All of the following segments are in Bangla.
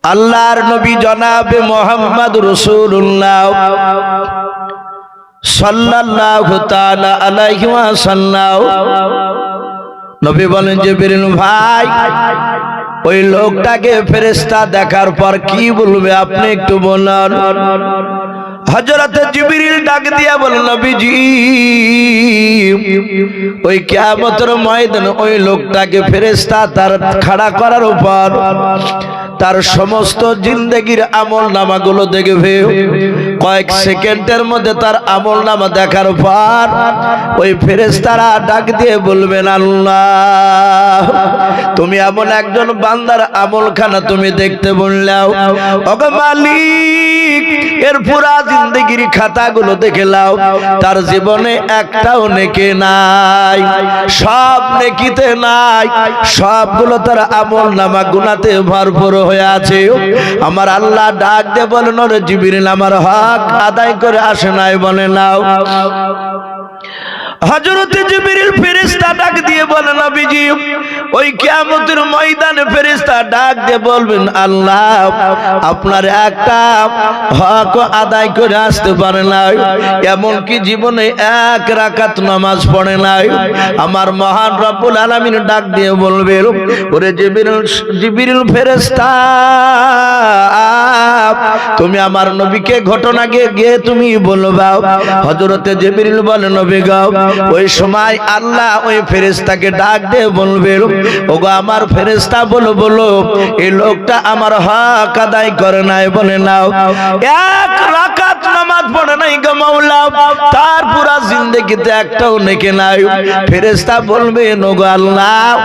আল্লাহর নবী জনাবে মুহাম্মদ রাসূলুল্লাহ সাল্লাল্লাহু তাআলা আলাইহি ওয়াসাল্লাম নবী বলেন, জিবরিল ভাই, ওই লোকটাকে ফেরেশতা দেখার পর কি বলবে আপনি একটু বলুন। হযরত জিবরিল ডাক দিয়া বলেন, নবীজি, ওই কিয়ামতের ময়দানে ওই লোকটাকে ফেরেশতা তার খাড়া করার উপর তার সমস্ত জিন্দেগির আমল নামাগুলো দেখবে। কয়েক সেকেন্ডের মধ্যে তার আমল নামা দেখার পর ওই ফেরেশতারা ডাক দিয়ে বলবেন, আল্লাহ, তুমি এমন একজন বান্দার আমলখানা তুমি দেখতে বললাও, ওগো মালিক, এর পুরা জিন্দেগির খাতাগুলো দেখে লাও, তার জীবনে একটাও নেকি নাই, সব নেকিতে নাই, সবগুলো তার আমল নামা গুনাতে ভরপুর হয়ে আছে। আমার আল্লাহ ডাক দিয়ে বলেন, ওরে জিবরিল, আমার হক আদায় করে আসে নাই, বলে নাও। হযরত জিবরিল ফেরেশতা ডাক দিয়ে বলেন, নবীজি, ওই কিয়ামতের ময়দানে ফেরেশতা ডাক দিয়ে বলবেন, আল্লাহ, আপনার একটা হক আদায় করে আসতে পারে নাই, এমন কি জীবনে এক রাকাত নামাজ পড়ে নাই। আমার মহান রব্বুল আলামিন ডাক দিয়ে বলবেন, ওরে জিবরিল ফেরেশতা, তুমি আমার নবীকে ঘটনা গিয়ে তুমি বলবা। হযরত জিবরিল বলেন, নবী গো, ওই সময় আল্লাহ ওই ফেরেশতাকে ডাক দিয়ে বলবে, ওগো আমার ফেরেশতা, বলো বলো, এই লোকটা আমার হক আদায় করে নাই, বলে নাও। এক রাকাত নামাজ পড়ে নাই গো মাওলা, তার পুরা জিন্দেগিতে একটাও নেকি নাই। ফেরেশতা বলবে, ওগো আল্লাহ,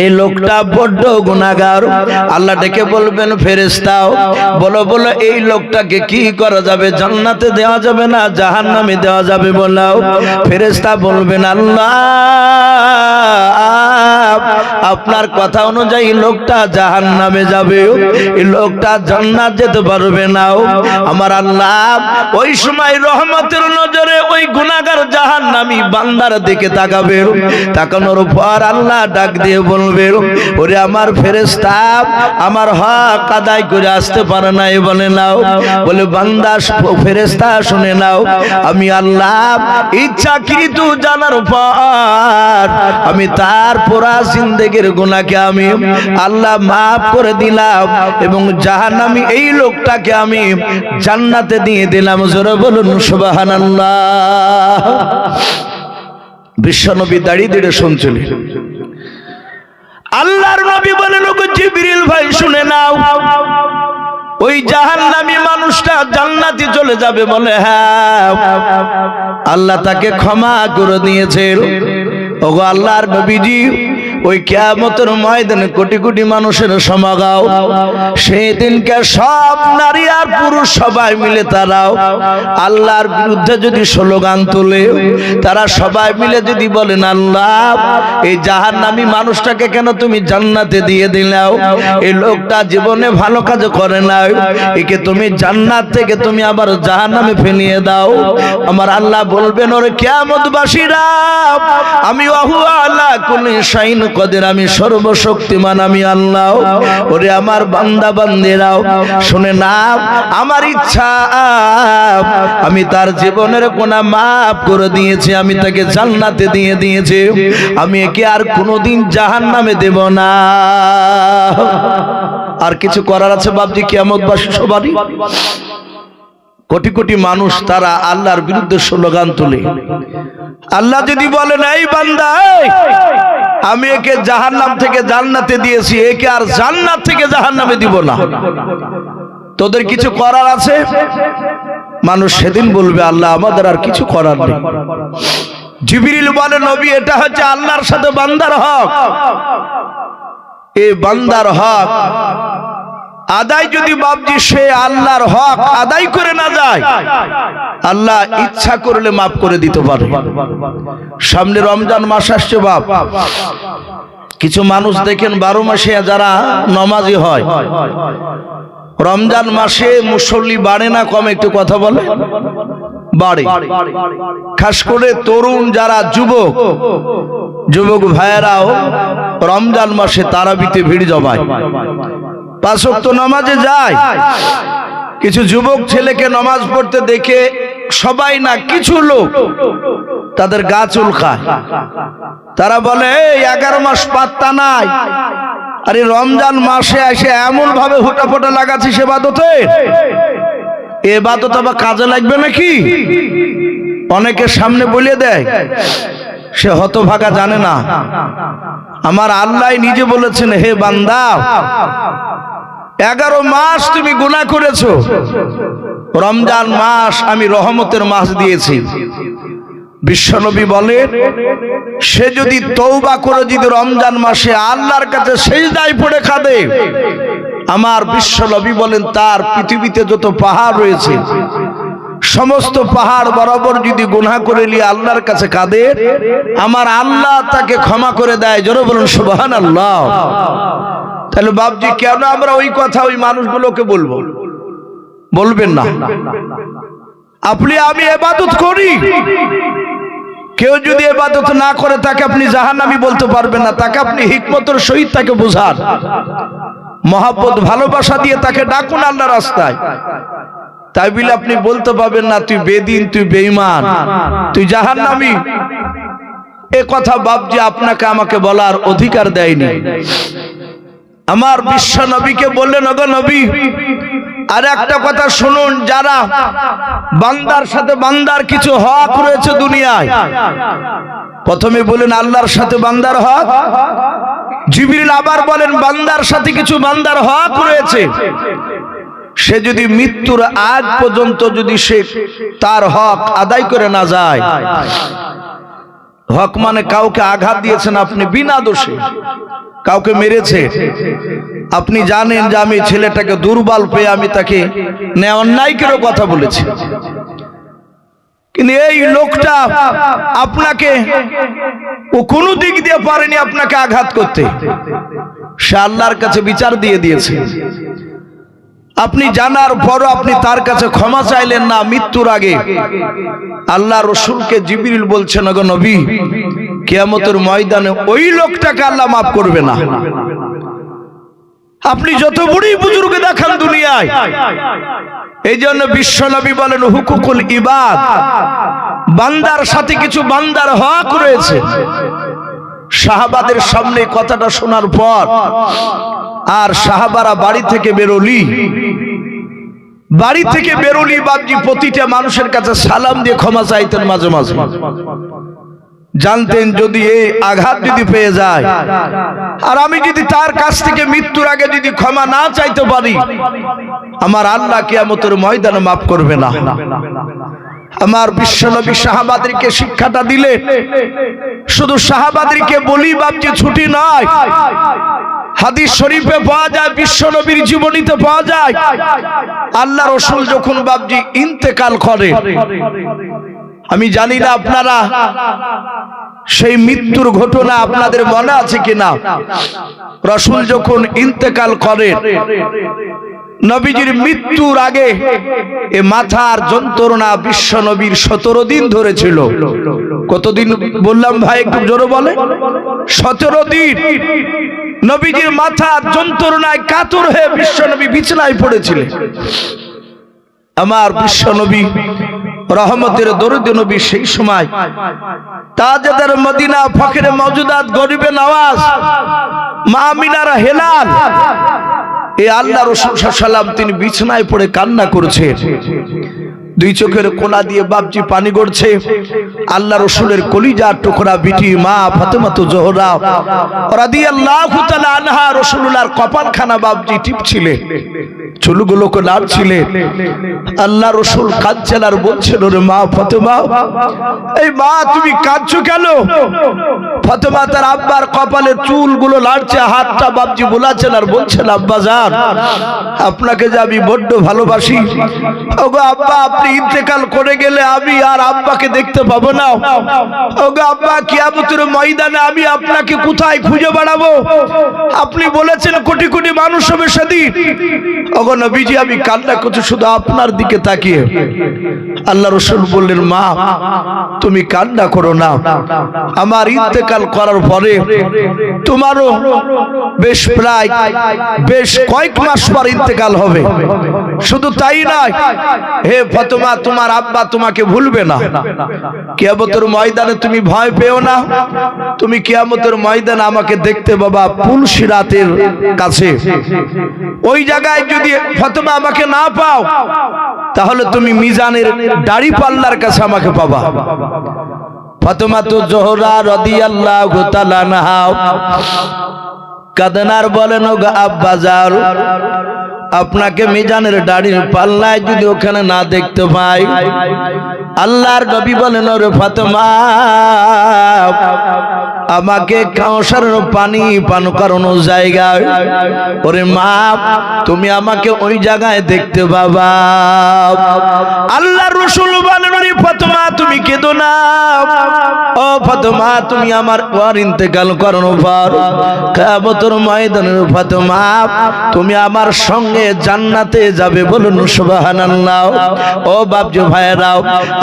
এই লোকটা বড্ড গুনাহগার। আল্লাহ ডেকে বলবেন, ফেরেশতাও বলো বলো, এই লোকটাকে কি করা যাবে, জান্নাতে দেওয়া যাবে না জাহান্নামে দেওয়া যাবে বলাও। ফেরেশতা বলবেন, আল্লাহ, আপনার কথা অনুযায়ী লোকটা জাহান্নামে যাবে, এই লোকটা জান্নাত যেতে পারবে না। আমার আল্লাহ ওই সময় রহমতের নজরে ওই গুনাহগার জাহান্নামী বান্দার দিকে তাকাবে। তাকানোর পর আল্লাহ ডাক দিয়ে বলবে, ওরে আমার ফেরেশতা, আমার হক আদায় করে আসতে পারে নাই, বলে নাও। বলে, বান্দা ফেরেশতা শুনে নাও, আমি আল্লাহ ইচ্ছাকৃত জানার পর আমি তার পুরা জিন্দেগির গুনাহকে আমি আল্লাহ মাফ করে দিলাম এবং জাহান্নামী এই লোকটাকে আমি জান্নাতে দিয়ে দিলাম। জোরে বলুন সুবহানাল্লাহ। বিশ্বনবী দাঁড়িয়ে দাঁড়িয়ে শুনছিলেন। আল্লাহর নবী বলেন, ওগো জিবরিল ভাই, শুনে নাও, ওই জাহান্নামী মানুষটা জান্নাতে চলে যাবে। বলে, হ্যাঁ, আল্লাহ তাকে ক্ষমা করে দিয়েছেন। ওগো আল্লাহর নবীজি, ওই কিয়ামতের ময়দানে কোটি কোটি মানুষের সমাগম, সেই দিনকে সব নারী আর পুরুষ সবাই মিলে তারাও আল্লাহর বিরুদ্ধে যদি স্লোগান তোলে, তারা সবাই মিলে যদি বলেন, আল্লাহ, এই জাহান্নামী মানুষটাকে কেন তুমি জান্নাতে দিয়ে দিলাও, এই লোকটা জীবনে ভালো কাজ করে নাই, একে তুমি জান্নাত থেকে তুমি আবার জাহান্নামে ফেলিয়ে দাও। আমার আল্লাহ বলবেন, ওরে কিয়ামতবাসীরা, আমি ওয়াহু আলা কুল্লি শাইইন কদির, আমি সর্বশক্তিমান, আমি আল্লাহ। ওরে আমার বান্দা বান্দিরাও, শুনে নাও, আমার ইচ্ছা আমি তার জীবনের গুনাহ মাফ করে দিয়েছি, আমি তাকে জান্নাতে দিয়ে দিয়েছি, আমি একে আর কোনোদিন জাহান্নামে দেব না। আর কিছু করার আছে বাপজি কিয়ামতবাসী সবারই? কোটি কোটি মানুষ তারা আল্লাহর বিরুদ্ধে স্লোগান তোলে। আল্লাহ যদি বলেন, এই বান্দা, আমি একে জাহান্নাম থেকে জান্নাতে দিয়েছি, একে আর জান্নাত থেকে জাহান্নামে দিব না, তোদের কিছু করার আছে? মানুষ সেদিন বলবে, আল্লাহ, আমাদের আর কিছু করার নেই। জিবরিল বলে, নবী, এটা হচ্ছে আল্লাহর সাথে বান্দার হক। এই বান্দার হক আদায় যদি বাপজি সে আল্লাহর হক আদায় করে না যায়, আল্লাহ ইচ্ছা করলে মাফ করে দিতে পারে। সামনে রমজান মাস আসছে বাপ, কিছু মানুষ দেখেন 12 মাসে যারা নামাজি হয়, রমজান মাসে মুসল্লি বাড়ে না কমে? একটু কথা বলে। বাড়ে। খাস করে তরুণ যারা যুবক ভাইয়েরাও রমজান মাসে তারাবিতে ভিড় জমায়। পাঁচ ওয়াক্ত নামাজে যায়, কিছু যুবক ছেলেকে নামাজ পড়তে দেখে সবাই না কিছু লোক তাদের গা চুলকায়। তারা বলে এই 11 মাস পাত্তা নাই, আরে রমজান মাসে এসে এমন ভাবে হুটাফোটা লাগাচ্ছিস ইবাদতে, ইবাদত আবার কাজে লাগবে নাকি? অনেকের সামনে বলে দেয়, সে হতভাগা জানে না। আমার আল্লাহ নিজে বলেছেন, হে বান্দা 11 মাস তুমি গুনাহ করেছো, রমজান মাস আমি রহমতের মাস দিয়েছি। বিশ্বনবী বলেন, সে যদি তওবা করে যদি রমজান মাসে আল্লাহর কাছে সিজদায় পড়ে কাঁদে, আমার বিশ্বনবী বলেন তার পৃথিবীতে যত পাহাড় রয়েছে সমস্ত পাহাড় বরাবর যদি গুনাহ করে নিয়ে আল্লাহর কাছে কাঁদে, আমার আল্লাহ তাকে ক্ষমা করে দেয়। জোরে বলুন সুবহানাল্লাহ। তাহলে বাপজি কেন আমরা ওই কথা ওই মানুষগুলোকে বলবো? বলবেন না। আপনি আমি ইবাদত করি, কেউ যদি ইবাদত না করে তাকে আপনি জাহান্নামী বলতে পারবেন না। তাকে আপনি হিকমতের সহিত তাকে বোঝান, মহব্বত ভালোবাসা দিয়ে তাকে ডাকুন আল্লাহর রাস্তায়। তাই বলে আপনি বলতে পারবেন না তুই বেদিন, তুই বেঈমান, তুই জাহান্নামী। এ কথা বাপজি আপনাকে আমাকে বলার অধিকার দেয়নি। আমার বিশ্ব নবীকে বললেন, ওগো নবী আর একটা কথা শুনুন, যারা বান্দার সাথে বান্দার কিছু হক রয়েছে দুনিয়ায়, প্রথমে বলেন আল্লাহর সাথে বান্দার হক, জিবরিল আবার বলেন বান্দার সাথে কিছু বান্দার হক রয়েছে। সে যদি মৃত্যুর আগ পর্যন্ত যদি সে তার হক আদায় করে না যায়, হক মানে কাউকে আঘাত দিয়েছেন আপনি বিনা দোষে, কাউকে মেরেছে, আপনি জানেন যে আমি ছেলেটাকে দুর্বল পেয়ে আমি তাকে অন্যায়কেরও কথা বলেছি, কিন্তু এই লোকটা আপনাকে ও কোনো দিক দিয়ে পারেনি আপনাকে আঘাত করতে, সে আল্লাহর কাছে বিচার দিয়ে দিয়েছে। আপনি জানার পরও আপনি তার কাছে ক্ষমা চাইলেন না মৃত্যুর আগে। আল্লাহ রসুলকে জিবরিল বলছেন, ওগো নবী কিয়ামতের ময়দানে ওই লোকটাকে আল্লাহ মাফ করবে না। আপনি যত বড়ই বুজুর্গ দেখান দুনিয়ায়, এই জন্য বিশ্ব নবী বলেন হুকুকুল ইবাদ, বান্দার সাথে কিছু বান্দার হক রয়েছে। সাহাবাদের সামনে কথাটা শোনার পর আর সাহাবারা বাড়ি থেকে বেরোলি বাপজি প্রতিটা মানুষের কাছে সালাম দিয়ে ক্ষমা চাইতেন। মাঝে মাঝে জানতেন যদি এই আঘাত যদি পেয়ে যায় আর আমি যদি তার কাছ থেকে মৃত্যুর আগে যদি ক্ষমা না চাইতে পারি, আমার আল্লাহ কিয়ামতের ময়দানে মাফ করবে না। আমার বিশ্বনবী সাহাবাদেরকে শিক্ষাটা দিলে, শুধু সাহাবাদেরকে বলি বাপজি ছুটি নয়, হাদিস শরীফে পাওয়া যায়, বিশ্বনবীর জীবনীতে পাওয়া যায়। আল্লাহ রসুল যখন বাপজি ইন্তেকাল করে, আমি জানি না আপনারা সেই মৃত্যুর ঘটনা আপনাদের মনে আছে কিনা। রসুল যখন ইন্তেকাল করেন, নবীজির মৃত্যুর আগে এ মাথার যন্ত্রণা বিশ্ব নবীর 17 দিন ধরেছিল। কতদিন বললাম ভাই, একটু জোরে বলে? 17 দিন নবীজির মাথার যন্ত্রণায় কাতর হয়ে বিশ্ব নবী বিছানায় পড়েছিলেন। আমার বিশ্ব নবী রহমতের দরুদ নবী সেই সময় তাজদার মদিনা ফখরে মওজুদাত গরিবে নওয়াজ মা আমিনার হেলাল এই আল্লাহ রাসূল সাল্লাল্লাহু আলাইহি ওয়াসাল্লাম তিনি বিছানায় পড়ে কান্না করছেন। দুই চোখের কোনা দিয়ে বাপজি পানি গড়ছে। আল্লাহ রসুলের কলিজার টুকরা বিটি মা ফাতেমাতু জোহরা রাদিয়াল্লাহু তাআলা আনহা রাসূলুল্লাহর কপালখানা বাপজি টিপছিলেন, চুলগুলোকে নাড়ছিলেন। আল্লাহ রসুল কাঁদছেন আর বলছেন, ওরে মা ফাতেমা, এই মা তুমি কাঁদছো কেন? ফাতেমা তার আব্বার কপালের চুলগুলো নাড়ছে, হাতটা বাপজি বুলাচ্ছেন আর বলছেন, আব্বা জান আপনাকে যে আমি বড্ড ভালোবাসি। ওগো আব্বা, আপনি ইন্তেকাল করে গেলে আমি আর আব্বাকে দেখতে পাবো না। ওগো আব্বা, কিয়ামতের ময়দানে আমি আপনাকে কোথায় খুঁজে বেড়াবো? আপনি বলেছেন কোটি কোটি মানুষ হবে সেদিন। ওগো নবীজি, আমি কান্না করছি শুধু আপনার দিকে তাকিয়ে। আল্লাহ রাসূল বললেন, মা তুমি কান্না করো না, আমার ইন্তেকাল করার পরে তোমারও বেশ কয়েক মাস পর ইন্তেকাল হবে। শুধু তাই নয়, হে ফাতেমা, তোমার আব্বা তোমাকে ভুলবে না। কিয়ামতের ময়দানে তুমি ভয় পেও না, তুমি কিয়ামতের ময়দানে আমাকে দেখতে বাবা পুলসিরাতের কাছে। ওই জায়গায় যদি ফাতেমা আমাকে না পাও, তাহলে তুমি মিজানের দাড়ি পাল্লার কাছে আমাকে পাবা। ফাতেমা তো জোহরা রাদিয়াল্লাহু তাআলা আনহা কাঁদেনার বলেন, ওগো আব্বা যান, আপনাকে মিজানের দাড়ির পাল্লায় যদি ওখানে না দেখতে পাই, আল্লাহর নবী বলেন, ওরে ফাতেমা, আমাকে কাউসারের পানি পান করানোর জায়গায়, ওরে মা তুমি আমাকে ওই জায়গায় দেখতে পাবা। আল্লাহর রাসূল বলেন, ওরে ফাতেমা তুমি কেঁদো না। ও ফাতেমা, তুমি আমার পর ইন্তেকাল করানোর পর কিয়ামতের ময়দানে ফাতেমা তুমি আমার সঙ্গে জান্নাতে যাবে। বলুন সুবহানাল্লাহ। ও বাপজি ভাইরাও,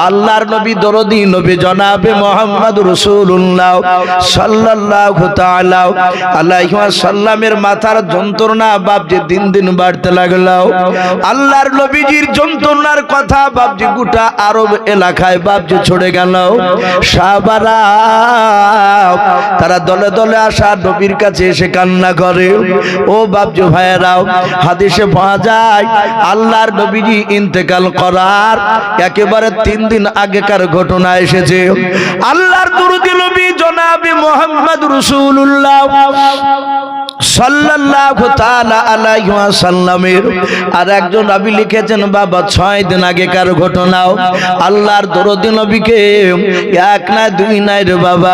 আল্লাহর নবী দরদি নবী জনাবে মুহাম্মদুর রাসূলুল্লাহ সাল্লাল্লাহু তাআলা আলাইহি ওয়াসাল্লামের মাথার যন্ত্রণা বাপজি দিন দিন বাড়তে লাগলো। আল্লাহর নবীজির যন্ত্রণার কথা বাপজি গোটা আরব এলাকায় বাপজি ছড়ে গেল। সাহাবারা তারা দলে দলে আসা নবীর কাছে এসে কান্না করে। ও বাপজি ভাইরাও, হাদিসে পাওয়া যায় আল্লাহর নবীজি ইন্তেকাল করার একেবারে 3 দিন আগেকার ঘটনা এসেছে। আল্লাহর দরদি নবী জনাবে মুহাম্মদুর রাসূলুল্লাহ সাল্লাল্লাহু তাআলা আলাইহি ওয়াসাল্লামের আর একজন রাবী লিখেছেন বাবা 6 দিন আগেকার ঘটনাও। আল্লাহর দরদি নবীকে এক না দুই নাই রে বাবা,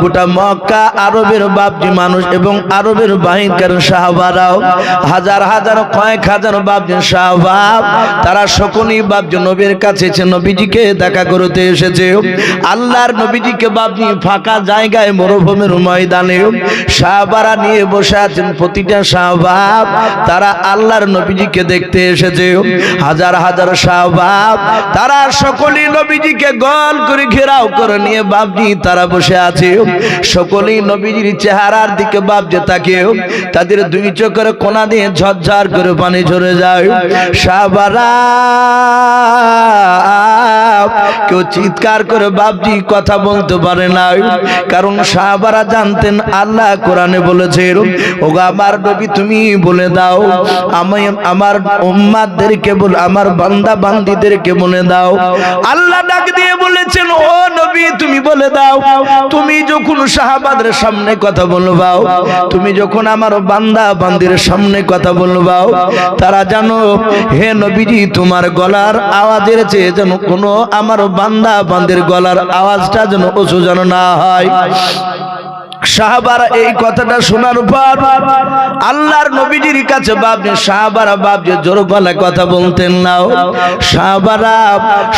গোটা মক্কা আরবের বাপজি মানুষ এবং আরবের বাহিরকার সাহাবারাও হাজার হাজার কয়েক হাজার বাপজি সাহাবা তারা সকলেই বাপজি নবীর কাছে এসে নবীজিকে দেখা করতে এসেছে। আল্লাহর নবীজিকে বাপজি ফাঁকা জায়গায় মরুভূমির ময়দানে সাহাবারা নিয়ে বসে আছেন। প্রতিটা সাহাবা তারা আল্লাহর নবীজিকে দেখতে এসেছে। হাজার হাজার সাহাবা তারা সকলেই নবীজিকে গোল করে ঘেরাও করে নিয়ে বাপজি তারা বসে আছে। সকলেই নবীজির চেহারার দিকে বাপজি তাকিয়ে তাদের দুই চোখের কোনা দিয়ে ঝরঝর করে পানি ঝরে যায়। সাহাবারা কেউ চিৎকার করে বাপজি কথা বলতে পারে না, কারণ সাহাবারা জানতেন আল্লাহ কোরআনে বলেছে, ওগো আমার নবী তুমি বলে দাও, আমি আমার উম্মতদেরকে বল, আমার বান্দা বান্দীদেরকে বলে দাও। আল্লাহ ডাক দিয়ে বলেছেন, ও নবী তুমি বলে দাও, তুমি যখন সাহাবাদের সামনে কথা বলবাও, তুমি যখন আমার বান্দা বান্দির সামনে কথা বলবাও, তারা জানো হে নবীজি তোমার গলার আওয়াজের চেয়ে যেন কোনো আমার বান্দা বান্দির গলার আওয়াজটা যেন উঁচু যেন না হয়। সাহাবারা এই কথাটা শোনার পর আল্লাহর নবীজির কাছে বাপজি সাহাবারা বাপজি জোর গলায় কথা বলতেন না। সাহাবারা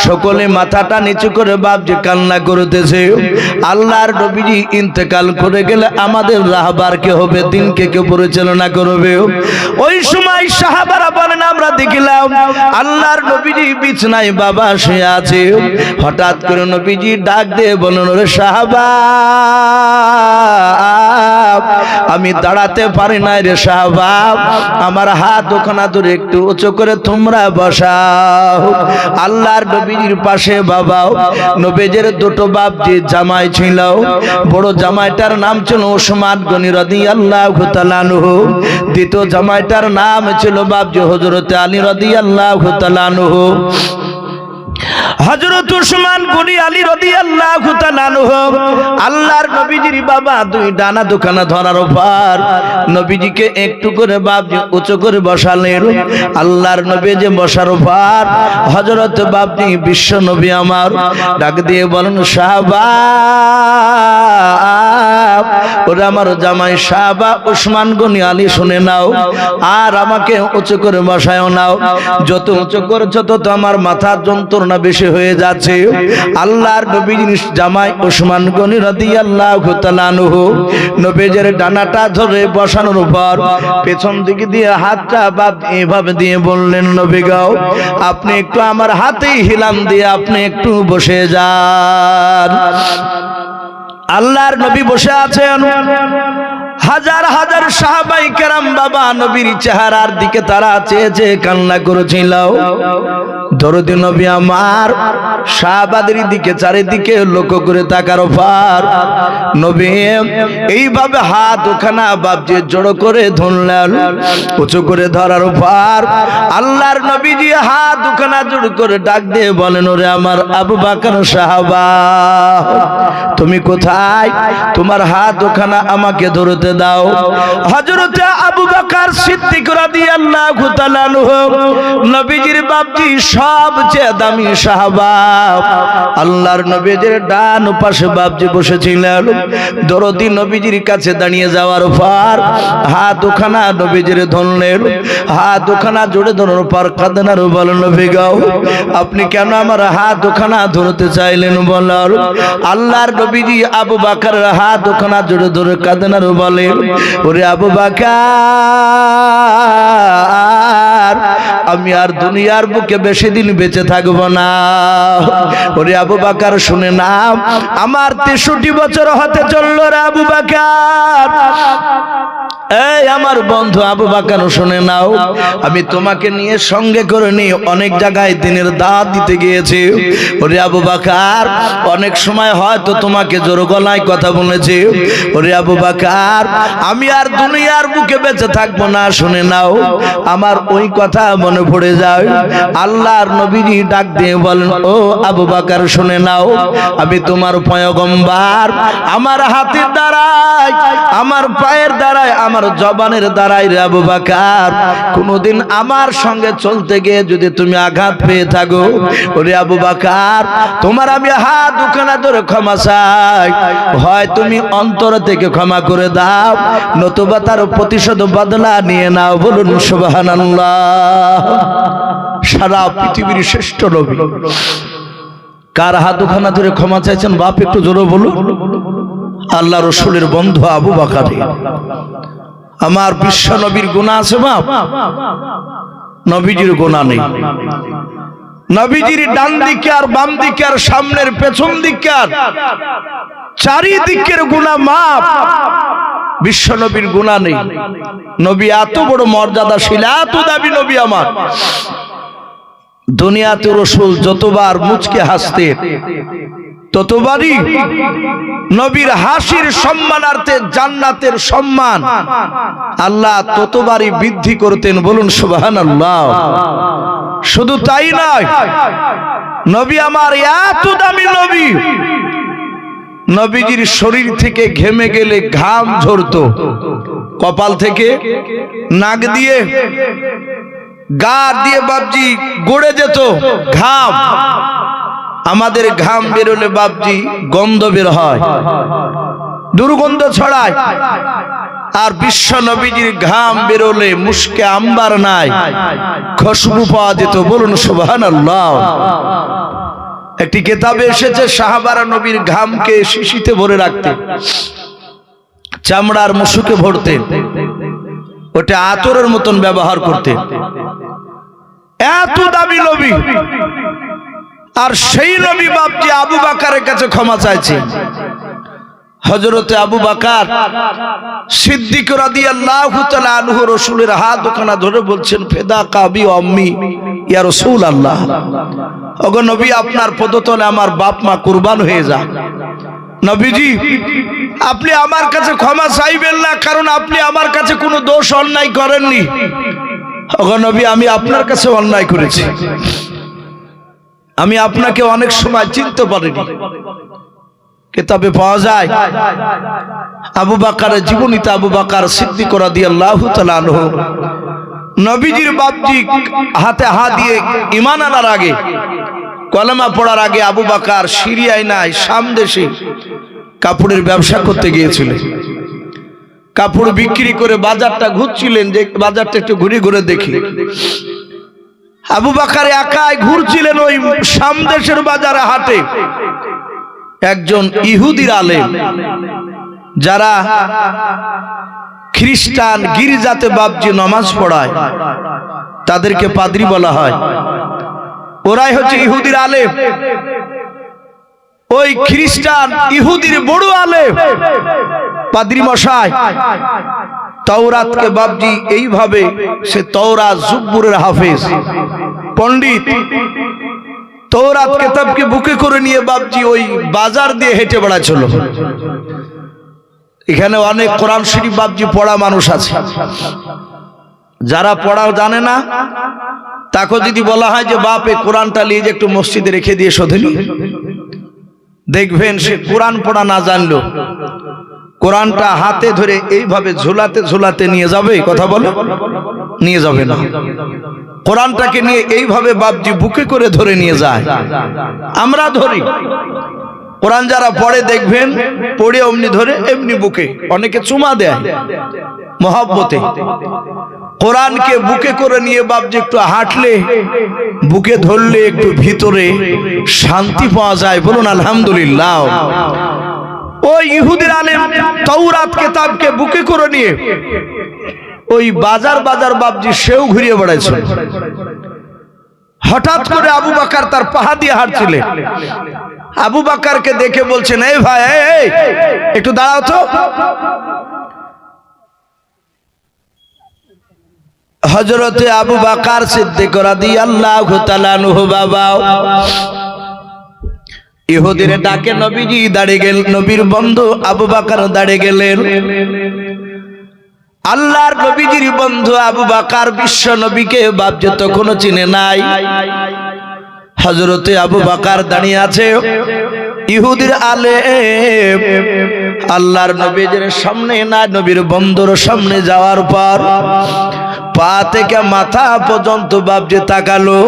সকলে মাথাটা নিচু করে বাপজি কান্না করতেছে। আল্লাহর নবীজি ইন্তেকাল করে গেলে আমাদের রাহবার কে হবে, দিনকে কে পরিচালনা করবে? ওই সময় সাহাবারা বলেন, আমরা দেখিলাম আল্লাহর নবীজি বিছানায় বাবা শুয়ে আছে। হঠাৎ করে নবীজি ডাক দিয়ে বলেন, ওরে সাহাবা, আমি দাঁড়াতে পারি না রে সাহাবা, আমার হাত ওখানা ধরে একটু উঁচু করে তোমরা বসাও। আল্লাহর নবীজির পাশে বাবা নবীজির দুটো বাপজি জামাই ছিল। বড় জামাইটার নাম ছিল ওসমান গনি রাদিয়াল্লাহু তাআলা আনহু, দ্বিতীয় জামাইটার নাম ছিল বাপজি হযরত আলী রাদিয়াল্লাহু তাআলা আনহু। হযরত ওসমান গনি আলী রাদিয়াল্লাহু তাআলা আনহু আল্লাহর নবীজির বাবা দুই ডানা দুখানা ধরার পর নবীজিকে একটু করে বাপজি উঁচু করে বসালেন। আল্লাহর নবী যে বসার পর হযরত বাপজি বিশ্ব নবী আমার ডাক দিয়ে বলেন, সাহাবা ওরে আমার জামাই সাহাবা ওসমান গনি আলী শুনে নাও, আর আমাকে উঁচু করে বসায়ও নাও। যত উঁচু করেছো তত আমার মাথার যন্ত্রণা বেশি হয়ে যাচ্ছে। আল্লাহর নবীর জামাই ওসমান গনি রাদিয়াল্লাহু তাআলা আনহু নবীজের ডানাটা ধরে বসানোর পর পেছন দিকে দিয়ে হাতটা বাদ এভাবে দিয়ে বললেন, নবী গো আপনি একটু আমার হাতেই হিলান দিয়ে আপনি একটু বসে যান। আল্লাহর নবী বসে আছেন, হাজার হাজার সাহাবাই কেরাম বাবা নবীর চেহারার দিকে তারা চেয়ে চেয়ে কান্না করেছিল। দরদি নবী আমার সাহাবাদের দিকে চারিদিকে লক্ষ্য করে তাকার পর নবী এইভাবে হাত ওখানা বাবজি জড়ো করে ধরলেন। উঁচু করে ধরার পর আল্লাহর নবীজি হাত ওখানা জড়ো করে ডাক দিয়ে বলেন, ওরে আমার আবু বকর সাহাবা তুমি কোথায়? তোমার হাত ওখানা আমাকে ধরতে দাও। হযরত আবু বকর সিদ্দিক রাদিয়াল্লাহু তাআলা আনহু নবীজির বাপজি সবচেয়ে দামি সাহাবা। আল্লাহর নবীজির ডান পাশে বাপজি বসেছিলেন। দরদি নবীজির কাছে দাঁড়িয়ে যাওয়ার পর হাত ওখানা নবীজির ধরলেন। হাত ওখানা জোড়ে ধরার পর কাঁদনার বলেন, নবী গো আপনি কেন আমার হাত ওখানা ধরতে চাইলেন বলেন। আল্লাহর নবীজি আবু বকরের হাত ওখানা জোড়ে ধরে কাঁদনার বলে, ওরে আবু বকর আমি আর দুনিয়ার বুকে বেশি দিন বেঁচে থাকবো না। ওরে আবু বকর শুনে নাও, আমার 63 বছর হতে চললো রে আবু বকর। এই আমার বন্ধু আবু বকর শুনে নাও, আমি তোমাকে নিয়ে সঙ্গে করে নিয়ে অনেক জায়গায় দিনের দাওয়াত দিতে গিয়েছি। ওরে আবু বকর অনেক সময় হয়তো তোমাকে জোর গলায় কথা বলেছি। ওরে আবু বকর আমি আর দুনিয়ার বুকে বেঁচে থাকবো না। শুনে নাও আমার ওই কথা মনে পড়ে যায়। আল্লাহর নবীজি ডাক দিয়ে বলেন, ও আবু বকর শুনে নাও, আমি তোমার পয়গম্বর। আমার হাতের দ্বারাই আমার পায়ের দ্বারাই আমার জবানের দ্বারাই রে আবু বকর কোনদিন আমার সঙ্গে চলতে গিয়ে যদি তুমি আঘাত পেয়ে থাকো, ওরে আবু বকর তোমার আমি হাত দুখানা ধরে ক্ষমা চাই। হয় তুমি অন্তর থেকে ক্ষমা করে দাও, নতুবা তার প্রতিশোধ বদলা নিয়ে নাও। বলুন সুবহানাল্লাহ। সারা পৃথিবীর শ্রেষ্ঠ নবী কার হাত দুখানা ধরে ক্ষমা চাইছেন? বাপ একটু জোরে বলুন। আল্লাহ রসুলের বন্ধু আবু বকর। আমার বিশ্ব নবীর গুনাহ আছে বাপ? নবীজির গুনাহ নেই। নবীজির ডান দিকে আর বাম দিকে আর সামনের পেছন দিকে আর চারিদিকের গুনাহ মাফ। বিশ্ব নবীর গুনাহ নেই। নবী এত বড় মর্যাদাশীল, এত দাবি নবী আমার। দুনিয়াতে রসুল যতবার মুচকে হাসতেন ততবারই নবীর হাসির সম্মানার্থে জান্নাতের সম্মান আল্লাহ ততবারই বৃদ্ধি করতেন। বলুন সুবহানাল্লাহ। শুধু তাই নয়, নবী আমার এত দামি নবী, নবীজির শরীর থেকে ঘেমে গেলে ঘাম ঝরতো কপাল থেকে, নাক দিয়ে, গা দিয়ে বাপজি গড়ে যেত ঘাম। আমাদের ঘাম বেরোলে বাপজি গন্ধ বের হয়, দুর্গন্ধ ছড়ায়। আর বিশ্ব নবীজির ঘাম বেরোলে মুশকে আম্বার নাই, খুশবু পাওয়া যেত। বলুন সুবহানাল্লাহ। একটি কিতাবে এসেছে সাহাবারা নবীর ঘামকে শিশিতে ভরে রাখতেন, চামড়ার মুশুকে ভরতেন, ওটা আতরের মতন ব্যবহার করতেন। এত দামি নবী, আর সেই নবী বাপজি আবু বকরের কাছে ক্ষমা চাইছে। হযরতে আবু বকর সিদ্দিক রাদিয়াল্লাহু তাআলা আনহু রাসূলের হাত ওখানা ধরে বলছেন, ফিদাকা আবি ওয়া আম্মি ইয়া রাসূলুল্লাহ। ওগো নবী আপনার পদতলে আমার বাপ মা কুরবান হয়ে যাক। নবীজি আপনি আমার কাছে ক্ষমা চাইবেন না, কারণ আপনি আমার কাছে কোনো দোষ অন্যায় করেননি। ওগো নবী আমি আপনার কাছে অন্যায় করেছি, আমি আপনাকে অনেক সময় চিনতে পারিনি। কিতাবে পাওয়া যায় আবু বকরের জীবনীতে আবু বকর সিদ্দিক রাদিয়াল্লাহু তাআলা আনহু নবীজির বাপজি হাতে হাত দিয়ে ঈমান আনার আগে, কলেমা পড়ার আগে আবু বকর সিরিয়ায় নাই শাম দেশে কাপড়ের ব্যবসা করতে গিয়েছিলেন। কাপড় বিক্রি করে বাজারটা ঘুরছিলেন, যে বাজারটা একটু ঘুরে ঘুরে দেখি। আবু বকর একাই ঘুরছিলেন ওই শাম দেশের বাজারে, হাটে। একজন ইহুদির আলেম, যারা খ্রিস্টান গির্জাতে বাপজি নামাজ পড়ায়, তাদেরকে পাদ্রী বলা হয়। ওরাই হচ্ছে ইহুদির আলেম। ওই খ্রিস্টান ইহুদির বড় আলেম পাদ্রী মশাই তাওরাতকে বাপজি এইভাবে, সে তাওরাত জুব্বুরের হাফেজ পণ্ডিত, তাওরাত কিতাবকে বুকে করে নিয়ে বাপজি ওই বাজার দিয়ে হেঁটে বেড়াচ্ছিল। এখানে অনেক কোরআন শরীফ বাপজি পড়া মানুষ আছে, যারা পড়াও জানে না, তাকে যদি বলা হয় যে বাপ এই কোরআনটা নিয়ে যে একটু মসজিদে রেখে দিয়ে শোধেনি, দেখবেন সে কোরআন পড়া না জানলো কোরআনটা হাতে ধরে এইভাবে ঝুলাতে ঝুলাতে নিয়ে যাবে। কথা বলে নিয়ে যাবে না, কোরআনটাকে নিয়ে এইভাবে বাপজি বুকে করে ধরে নিয়ে যায়। আমরা ধরি কোরআন, যারা পড়ে দেখবেন পড়ে অমনি ধরে এমনি বুকে, অনেকে চুমা দেয় মহব্বতে। কোরআনকে বুকে করে নিয়ে বাপজি একটু হাঁটলে, বুকে ধরলে একটু ভিতরে শান্তি পাওয়া যায়। বলুন আলহামদুলিল্লাহ। ওই ইহুদির আলেম তাওরাত কিতাবকে বুকে করে নিয়ে ওই বাজার বাজার বাপজি সেও ঘুরিয়ে বেড়াইছে। হঠাৎ করে আবু বকর তার পাহা দিয়ে হাঁটছিলেন। আবু বকরকে দেখে বলছেন, এই ভাই, এই একটু দাঁড়াও তো। হযরতে আবু বকর সিদ্দিক রাদিয়াল্লাহু তাআলা আনহু বাবা ইহুদির ডাকে নবীজি দাঁড়িয়ে গেলেন। নবীর বন্ধু আবু বকর দাঁড়িয়ে গেলেন। আল্লাহর নবীজির বন্ধু আবু বকর বিশ্ব নবীকে বাপজি তখনো চিনে নাই। হযরতে আবু বকর দাঁড়িয়ে আছে, ইহুদির আলেম আল্লাহর নবীজির সামনে না, নবীর বন্ধুর সামনে যাওয়ার পর পা থেকে মাথা পর্যন্ত বাপজি তাকালো।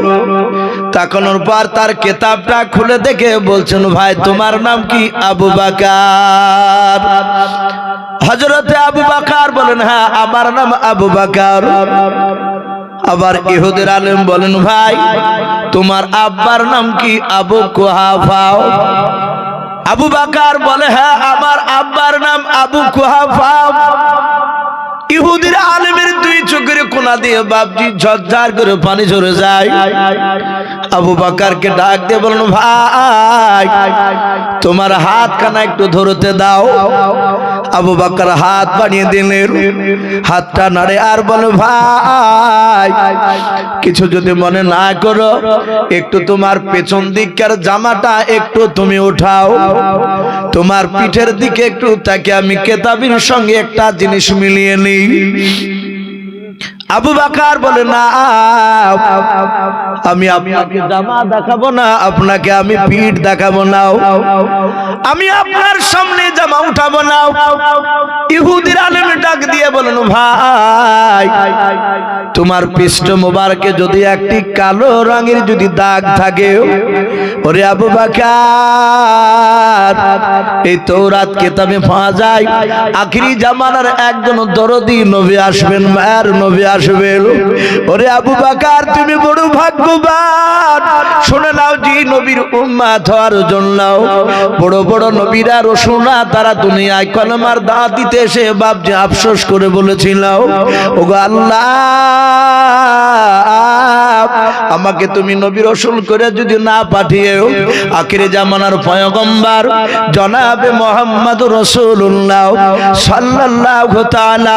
তাকানোর পর তার কিতাবটা খুলে দেখে বলছেন, ভাই তোমার নাম কি? আবু বকর। হযরতে আবু বকর বলেন, হ্যাঁ আমার নাম আবু বকর। আবার ইহুদির আলেম বলেন, ভাই তোমার আব্বার নাম কি? আবু কুহাফা। আবু বকর বলে, হ্যাঁ আমার আব্বার নাম আবু কুহাফা। ইহুদির আলেমের দুই চোখের কোনা দিয়ে বাপজি ঝরঝর করে পানি ঝরে যায়। আবু বকরকে ডাক দিয়ে বলেন, ভাই তোমার হাত খানা একটু ধরতে দাও। আবু বকর হাত বাড়িয়ে দিলেন, হাতটা নাড়ে আর বলে, ভাই কিছু যদি মনে না করো, একটু তোমার পেছন দিককার জামাটা একটু তুমি উঠাও, তোমার পিঠের দিকে একটু তাকে আমি কিতাবের সঙ্গে একটা জিনিস মিলিয়ে নিই। আবু বকর বলে, না আমি আপনাকে জামা দেখাবো না, আপনাকে আমি পিঠ দেখাবো না, আমি আপনার সামনে জামা উঠাবো না। ইহুদির আলেম ডাক দিয়ে বলেন, ভাই তোমার পৃষ্ঠ মোবারকে যদি একটি কালো রঙের যদি দাগ থাকে, ওরে আবু বকর এই তাওরাত কিতাবে পাওয়া যায় আখিরি জামানার একজন দরদি নবী আসবেন, মায়ের নবী আসবেন। ওরে আবু বকর তুমি বড় ভাগ্যবান। শুনে নাও, যে নবীর উম্মত হওয়ার জন্য বড় বড় নবীরা রসুনা তারা দুনিয়ায় কলমার দাওয়াত দিতে এসে বাপজি আফসোস করে বলেছিল, ওগো আল্লাহ আমাকে তুমি নবী রাসূল করে যদি না পাঠিয়েও আখিরে জামানার পয়গম্বর জনাবে মুহাম্মদুর রাসূলুল্লাহ সাল্লাল্লাহু তাআলা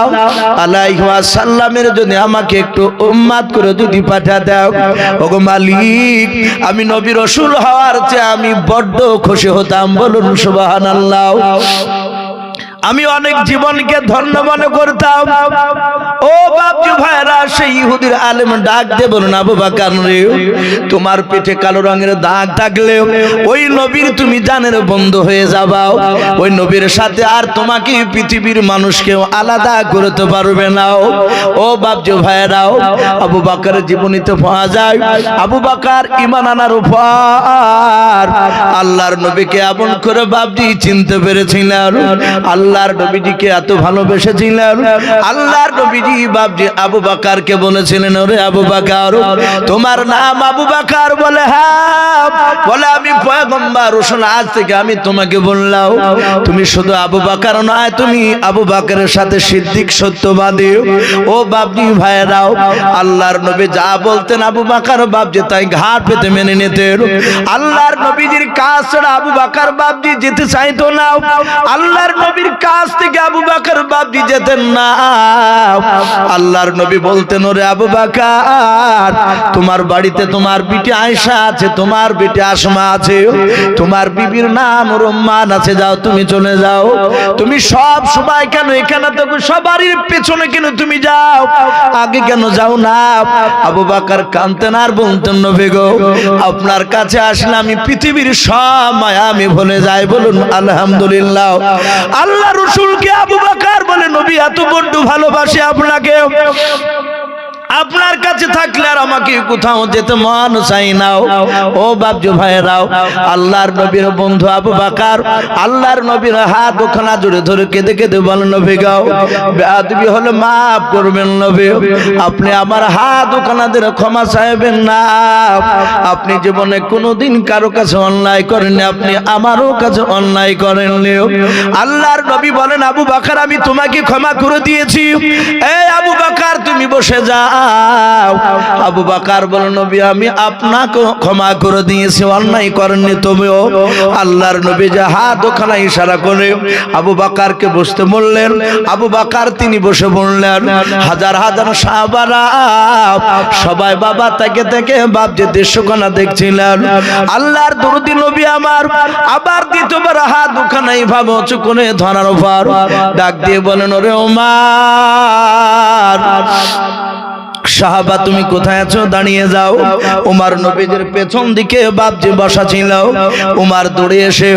আলাইহি ওয়াসাল্লামের যদি আমাকে একটু উম্মত করে যদি পাঠা দাও, ওগো মালিক আমি নবী রাসূল হওয়ার চেয়ে আমি বড্ড খুশি হতাম। বলুন সুবহানাল্লাহ। আমি অনেক জীবনকে ধন্য মনে করতাম। ও বাপজি ভাইরা, সেই ইহুদির আলেম ডাক দিয়ে বলুন, আবু বকর রে, তোমার পেটে কালো রঙের দাগ থাকলে ওই নবীর তুমি জানের বন্ধু হয়ে যাবা, ওই নবীর সাথে আর তোমাকে পৃথিবীর মানুষকেও আলাদা করতে পারবে না। ও বাপজি ভাইরাও, আবু বকরের জীবনীতে পাওয়া যায় আবু বকর ঈমান আনার উপর আল্লাহর নবীকে এমন করে বাপজি চিনতে পেরেছিলেন, আল্লাহর নবীজিকে এত ভালোবেসেছিলেন। আল্লাহর নবীজি বাপজি আবু বকরকে বলেছিলেন, ওরে আবু বকর, তোমার নাম আবু বকর? বলে হ্যাঁ। বলে আমি পয়গম্বর রাসূল, আজ থেকে আমি তোমাকে বললাম তুমি শুধু আবু বকর নয়, তুমি আবু বকরের সাথে সিদ্দিক সত্যবাদী। ও বাপজি ভাইরাও, আল্লাহর নবী যা বলতেন আবু বকর বাপজি তাই ঘাট পেতে মেনে নিতেন। আল্লাহর নবীজির কাছ ছাড়া আবু বকর বাপজি যেতে চাইতো না। আল্লাহর নবীর কাছ থেকে আবু বকর বাপজি যেতেন না। আল্লাহর নবী বলতেন, ওরে আবু বকর, তোমার বাড়িতে তোমার বিটি আয়েশা আছে, তোমার বিটি আসমা আছে, তোমার বিবির নাম রুম্মান আছে, যাও তুমি চলে যাও। তুমি সব সময় কেন এখানে তো সবারই পেছনে কেন তুমি যাও, আগে কেন যাও না? আবু বকর কাঁদতেন আর বলতেন, নবী গো, আপনার কাছে আসলে আমি পৃথিবীর সব মায়া আমি ভুলে যাই। বলুন আলহামদুলিল্লাহ। আল্লাহ রাসূলকে আবু বকর বলে, নবী এত বড় ভালোবাসে আপনাকে, আপনার কাছে থাকলে আর আমাকে কোথাও যেতে মন চাই না। ও বাপজি ভাইরাও, আল্লাহর নবীর বন্ধু আবু বকর আল্লাহর নবীর হাত ওখানা জুড়ে ধরে কেঁদে কেঁদে বলেন, নবী গাও বেয়াদবি হলে মাফ করবেন নবী, আপনি আমার হাত ওখানা ধরে ক্ষমা চাইবেন না। আপনি জীবনে কোনোদিন কারো কাছে অন্যায় করেননি, আপনি আমারও কাছে অন্যায় করেননি। আল্লাহর নবী বলেন, আবু বকর আমি তোমাকে ক্ষমা করে দিয়েছি, এই আবু বকর তুমি বসে যাও। আবু বকর বলেন, নবী আমি আপনাকে ক্ষমা করে দিয়েছি, অন্যায় করেননি তুমিও। আল্লাহর নবী যে হাত ওখানে ইশারা করে আবু বকরকে বসতে বললেন, আবু বকর তিনি বসে বললেন। হাজার হাজার সাহাবারা সবাই বাবা থেকে থেকে বাপ যে দৃশ্যখানা দেখছিলেন। আল্লাহর দরদি নবী আমার আবার দ্বিতীয়বার হাত ওখানে এইভাবে উঁচু করে ধরার উপর ডাক দিয়ে বলেন, ওরে ওমর, সাহাবা তুমি কোথায় আছো, দাঁড়িয়ে যাও। ওমর নবীজির পেছন দিকে বাপজি বসা ছিল। ওমর দৌড়ে এসে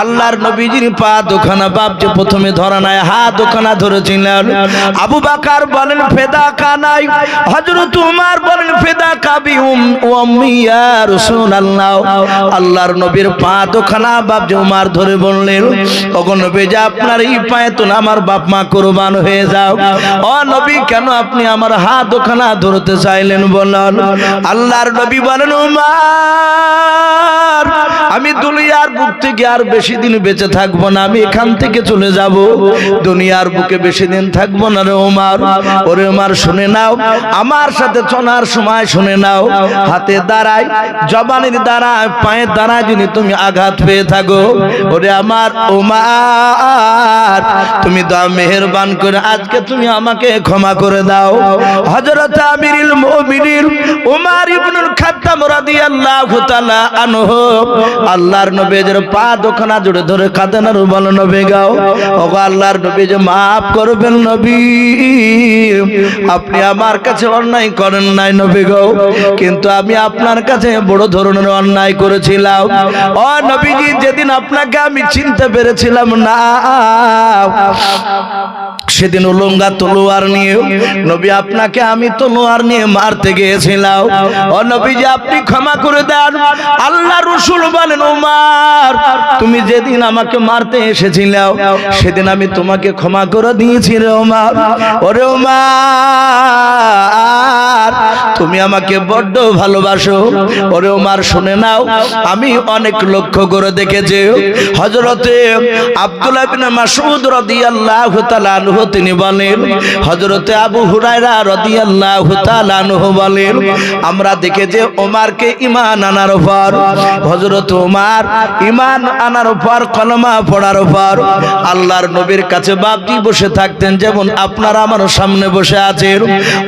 আল্লাহর নবীজির পা দুখানা বাপজি প্রথমে ধরা নাই, হাত দুখানা ধরেছিলেন। আবু বকর বলেন, ফেদা কানাই। হযরত ওমর বলেন, ফেদা কাবি উম্মি ইয়া রাসূলুল্লাহ। আল্লাহর নবীর পা দুখানা বাপজি ওমর ধরে বললেন, ওগো নবীজি আপনার এই পায়ে তো আমার বাপ মা কুরবান হয়ে যাও। ও নবী, কেন আপনি আমার হাত দুখানা ধরতে চাইলেন বলেন? আল্লাহর নবী বলেন, ওমর আমি দুনিয়ার বুক থেকে আর বেশি দিন বেঁচে থাকবো না, আমি এখান থেকে চলে যাব, দুনিয়ার বুকে বেশি দিন থাকবো না রে ওমর। ওরে ওমর শুনে নাও, আমার সাথে চলার সময় শুনে নাও, হাতে দাঁড়ায়, জবানের দাঁড়ায়, পায়ের দাঁড়ায় যদি তুমি আঘাত পেয়ে থাকো, ওরে আমার ওমর তুমি দাও মেহেরবান করে আজকে তুমি আমাকে ক্ষমা করে দাও। হযরত আমিরুল মুমিনিন ওমর ইবনুল খাত্তাব রাদিয়াল্লাহু তাআলা আনহু আল্লাহর নবীর পা দুখানা জুড়ে ধরে কাঁদেন আর বলেন, নবী গাও, ওগো আল্লাহর নবী যে মাফ করবেন নবী, আপনি আমার কাছে অন্যায় করেন নাই নবী গো, কিন্তু আমি আপনার কাছে বড় ধরনের অন্যায় করেছিলাম। ও নবীজি, যেদিন আপনাকে আমি চিনতে পেরেছিলাম না, সেদিন উলঙ্গা তলোয়ার নিয়ে নবী আপনাকে আমি তলোয়ার নিয়ে মারতে গিয়েছিলাম। ও নবীজি আপনি ক্ষমা করে দেন। আল্লাহ রাসূল বলেন, ওমর তুমি যেদিন আমাকে মারতে এসেছিলে সেদিন আমি তোমাকে ক্ষমা করে দিয়েছি রে ওমর। ওরে ওমর তুমি আমাকে বড্ড ভালোবাসো। ওরে ওমর শুনে নাও, আমি অনেক লক্ষ্য করে দেখেছি, হযরতে আব্দুল্লাহ ইবনে মাসউদ রাদিয়াল্লাহু তাআলা আনহু তিনি বলেন, হযরতে আবু হুরায়রা রাদিয়াল্লাহু তাআলা আনহু বলেন, আমরা দেখেছি ওমরকে ঈমান আনার পর, হযরত ওমর ঈমান আনার পর কলমা পড়ার পর আল্লাহর নবীর কাছে বাপজি বসে থাকতেন, যেমন আপনারা আমার সামনে বসে আছেন।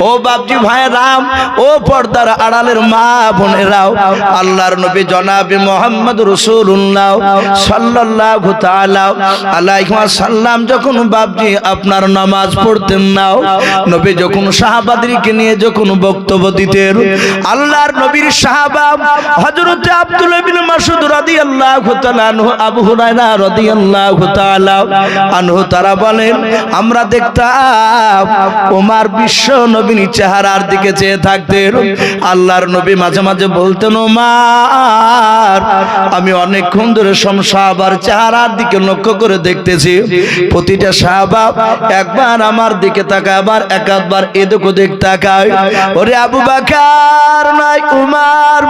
ও বাপজি ভাইরাম, ও পর্দার আড়ালের মা বোনেরাও, আল্লাহর নবী জনাবে মুহাম্মদ রাসূলুল্লাহ সাল্লাল্লাহু তাআলা আলাইহি ওয়াসাল্লাম যখন বাপজি আপনার নামাজ পড়তেন না, নবী যখন সাহাবাদেরকে নিয়ে যখন বক্তব্য দিতেন, আল্লাহর নবীর সাহাবা হযরত আব্দুল্লাহ বিন মাসউদ রাদিয়াল্লাহু তাআলা আনহু, আবু হুরায়রা রাদিয়াল্লাহু তাআলা আনহু তারা বলেন, আমরা দেখতাম ওমর বিশ্ব নবীর চেহারার দিকে চেয়ে থাকতেন। আল্লাহর নবী মাঝে মাঝে বলতেন, ওমর আমি অনেকক্ষণ ধরে সব সাহাবার চেহারার দিকে লক্ষ্য করে দেখতেছি, প্রতিটা সাহাবা একবার আমার দিকে তাকায়, আবার একবার এদিকে দেখ তাকায়। ওরে আবু বকর নাই উমর,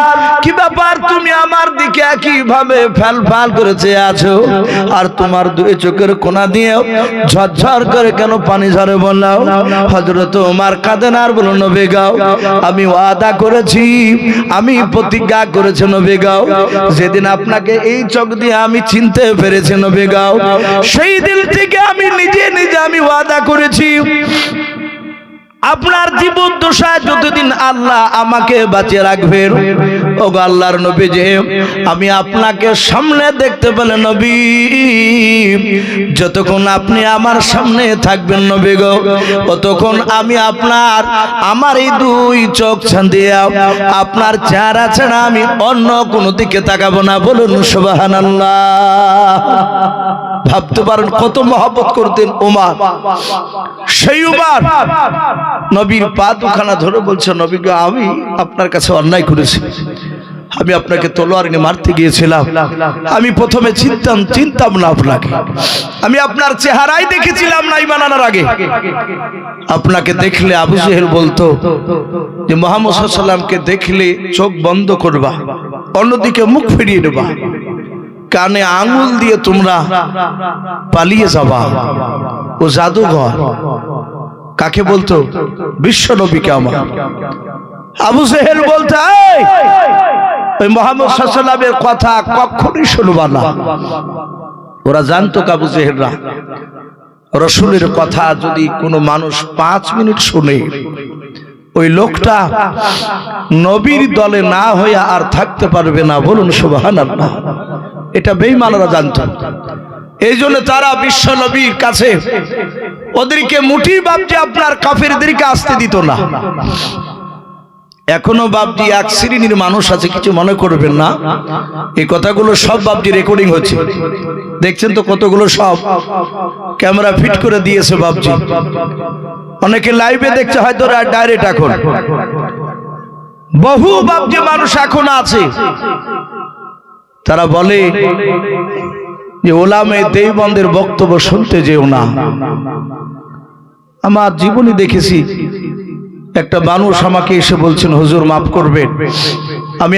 কি ব্যাপার তুমি আমার দিকে একই ভাবে ফাল করে চেয়ে আছো, আর তোমার দুই চোখের কোনা দিয়ে ঝরঝর করে কেন পানি ঝরে বললাম? হযরত ওমর কাঁদেন আর বলো, নবী গো আমি ওয়াদা করেছি, আমি প্রতিজ্ঞা করেছি নবী গো, যেদিন আপনাকে এই চোখ দিয়ে আমি চিনতে পেরেছি নবী গো, সেই দিন থেকে আমি নিজে নিজে আমি ওয়াদা করেছি, আপনার জীবন দশায় যতদিন আল্লাহ আমাকে বাঁচিয়ে রাখবেন, ও গো আল্লাহর নবী যে আমি আপনাকে সামনে দেখতে পেলে নবী, যতক্ষণ আপনি আমার সামনে থাকবেন নবী গো, ততক্ষণ আমি আমার এই দুই চোখ ছাড়িয়ে আপনার চেহারা ছাড়া আমি অন্য কোনো দিকে তাকাবো না। বলুন সুবহানাল্লাহ। ভাবতে পারেন কত মহব্বত করতেন ওমর। সেই ওমর নবীর পা দুখানা ধরে বলছে, নবী গো আমি আপনার কাছে অন্যায় করেছি, আমি আপনাকে তলোয়ার নিয়ে মারতে গিয়েছিলাম, আমি প্রথমে চিনতাম না আপনাকে, আমি আপনার চেহারাই দেখেছিলাম না ঈমান আনার আগে। আপনাকে দেখলে আবু জেহেল বলতো যে মুহাম্মদ সাল্লাল্লাহু আলাইহি ওয়াসাল্লামকে দেখলে চোখ বন্ধ করবা, অন্যদিকে মুখ ফিরিয়ে নেবা, কানে আঙ্গুল দিয়ে তোমরা পালিয়ে যাবা, ও জাদুঘর। কাকে বলতো? বিশ্ব নবীকে। আমার আবু জেহেল বলতো, ওই মুহাম্মদ সাল্লাল্লাহু আলাইহি ওয়াসাল্লামের কথা কখনোই শুনবা না। ওরা জানতো আবু জেহেলরা রাসূলের কথা যদি কোনো মানুষ 5 মিনিট শুনে, ওই লোকটা নবীর দলে না হয়ে আর থাকতে পারবে না। বলুন সুবহানাল্লাহ। এটা বেঈমানরা জানতো, এই জন্য তারা বিশ্ব নবীর কাছে ওদেরকে মুঠি বাপজি আপনার কাফেরদেরকে আসতে দিত না। এখনো বাপজি এক শ্রেণীর মানুষ আছে, কিছু মনে করবেন না, এই কথাগুলো সব বাপজি রেকর্ডিং হচ্ছে, দেখছেন তো কতগুলো সব ক্যামেরা ফিট করে দিয়েছে বাপজি, অনেকে লাইভে দেখছে হয়তো ডাইরেক্ট। এখন বহু বাপজি মানুষ এখন আছে, তারা বলে যে ওলামে দেওবন্দের বক্তব্য শুনতে যেও না। আমার জীবনে দেখেছি একটা মানুষ আমাকে এসে বলছেন, হুজুর মাফ করবেন, আমি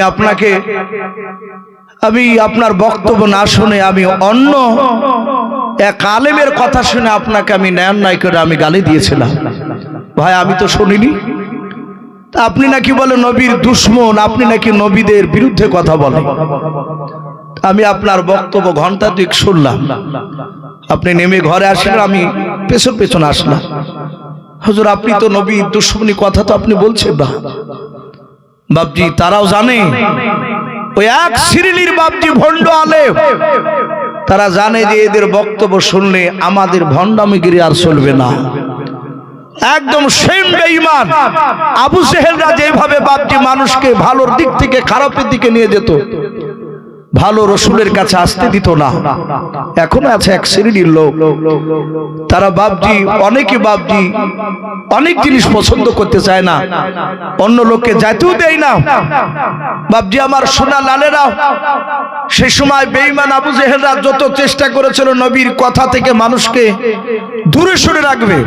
আপনার বক্তব্য না শুনে আমি অন্য এক আলেমের কথা শুনে আপনাকে আমি ন্যায় করে আমি গালি দিয়েছিলাম। ভাই আমি তো শুনিনি। আপনি নাকি বলে নবীর দুশমন, আপনি নাকি নবীদের বিরুদ্ধে কথা বলেন। আমি আপনার বক্তব্য ঘন্টা 2 শুনলাম, আপনি নেমে ঘরে আসলেন, আমি পেছন আসলাম। হুজুর আপনি তো নবীর দুশমনী কথা তো আপনি বলছেন না। বাপজি তারাও জানে, ওই এক শ্রেণীর বাপজি ভণ্ড আলেম, তারা জানে যে এদের বক্তব্য শুনলে আমাদের ভণ্ডামিগিরি আর চলবে না। একদম সেম বেঈমান আবু জেহেলরা যেভাবে বাপজি মানুষকে ভালোর দিক থেকে খারাপের দিকে নিয়ে যেত, ভালো রসুলের কাছে আসতে দিত না। এখনো আছে এক শ্রেণীর লোক, তারা বাপজি অনেক জিনিস পছন্দ করতে চায় না, অন্য লোককে যাইতেও দেয় না। বাপজি আমার সোনা লালেরা, সেই সময় বেঈমান আবু জেহেলরা যত চেষ্টা করেছিল নবীর কথা থেকে মানুষকে দূরে সরে রাখবে,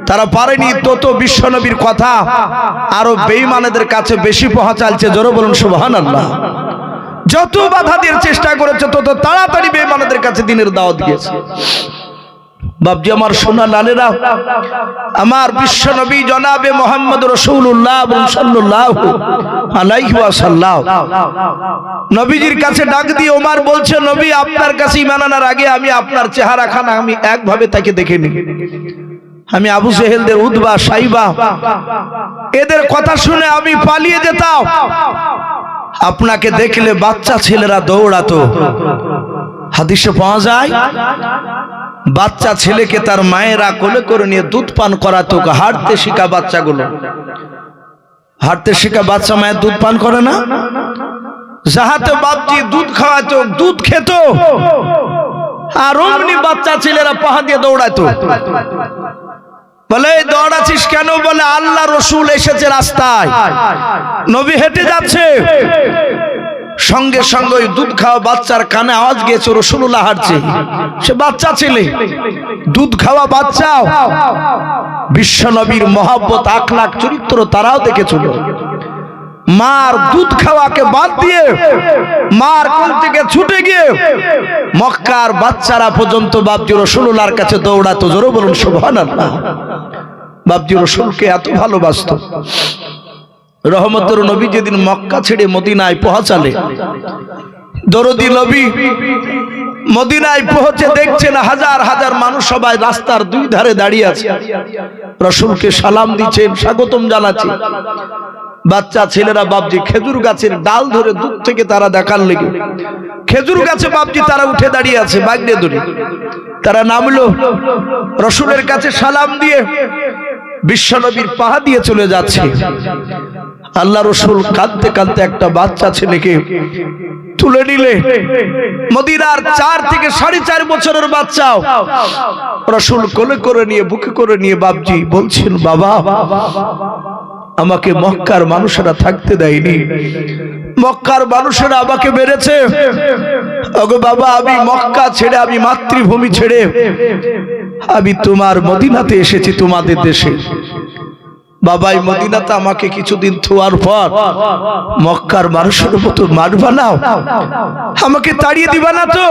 তারা পারেনি। তত বিশ্ব নবীর কথা আরো বেঈমানদের কাছে বেশি পৌঁছাচ্ছে। জোরে বলুন সুবহানাল্লাহ। যত বাধা দিয়ে চেষ্টা করেছে তত তাড়াতাড়ি বেঈমানদের কাছে দ্বীনের দাওয়াত দিয়েছে। বাপজি আমার সোনা লালেরা, আমার বিশ্ব নবী জনাবে মুহাম্মদ রাসূলুল্লাহ সাল্লাল্লাহু আলাইহি ওয়াসাল্লাম নবীজির কাছে ডাক দিয়ে ওমর বলছে, নবী আপনার কাছে ঈমান আনার আগে আমি আপনার চেহারা খানা আমি একভাবে তাকে দেখিনি, আমি আবু জেহেলদের উতবা সাইবা এদের কথা শুনে আমি পালিয়ে যেতাম। আপনাকে দেখলে বাচ্চা ছেলেরা দৌড়াতো। হাদিসে পাওয়া যায় বাচ্চা ছেলেকে তার মায়েরা কোলে করে নিয়ে দুধ পান করাতো। হাঁটতে শিখা বাচ্চাগুলো, হাঁটতে শিখা বাচ্চা মায়ের দুধ পান করে না? যাহাতে বাপজি দুধ খাওয়াতো, দুধ খেত, আর অমনি বাচ্চা ছেলেরা পাহা দিয়ে দৌড়াতো। বলে দৌড়াচ্ছিস কেন? বলে আল্লাহ রসুল এসেছে রাস্তায়, নবী হেঁটে যাচ্ছে, সঙ্গে সঙ্গে ওই দুধ খাওয়া বাচ্চার কানে আওয়াজ গিয়েছে রাসূলুল্লাহ হাঁটছে। সে বাচ্চা ছেলে, দুধ খাওয়া বাচ্চাও বিশ্ব নবীর মহব্বত আখলাক চরিত্র তারাও দেখেছিল। মার দুধ খাওয়াকে বাদ দিয়ে মার কোল থেকে ছুটে গিয়ে মক্কার বাচ্চারা পর্যন্ত বাপজি রাসূলুল্লাহর কাছে দৌড়াতো। জোরে বলুন সুবহানাল্লাহ। বাপজি রাসূলকে এত ভালোবাসতো। রহমতের নবী যেদিন মক্কা ছেড়ে মদিনায় পৌঁছালে, দরদি নবী মদিনায় পৌঁছে দেখছেন হাজার হাজার মানুষ সবাই রাস্তার দুই ধারে দাঁড়িয়ে আছে, রাসূলকে সালাম দিচ্ছেন, স্বাগতম জানাচ্ছেন। বাচ্চা ছেলেরা বাপজি খেজুর গাছের ডাল ধরে দূর থেকে তারা দেখার লেগে, খেজুর গাছে বাপজি তারা উঠে দাঁড়িয়ে আছে বাগড়ে ধরে। তারা নামলো, রাসূলের কাছে সালাম দিয়ে বিশ্বনবীর পাহা দিয়ে চলে যাচ্ছে। আল্লাহ রসুল কাঁদতে কাঁদতে একটা বাচ্চা ছেলেকে তুলে নিলে, মদিনার 4 থেকে 4.5 বছরের বাচ্চাও রসুল কোলে করে নিয়ে বুকে করে নিয়ে বাপজি বলছেন, বাবা আমাকে মক্কার মানুষেরা থাকতে দেয়নি, মক্কার মানুষেরা আমাকে মেরেছে। ওগো বাবা, আমি মক্কা ছেড়ে, আমি মাতৃভূমি ছেড়ে আমি তোমার মদিনাতে এসেছি, তোমাদের দেশে। বাবাই মদিনাতে আমাকে কিছুদিন থোয়ার পর মক্কার মানুষের মতো মারবা না, আমাকে তাড়িয়ে দিবা না তো?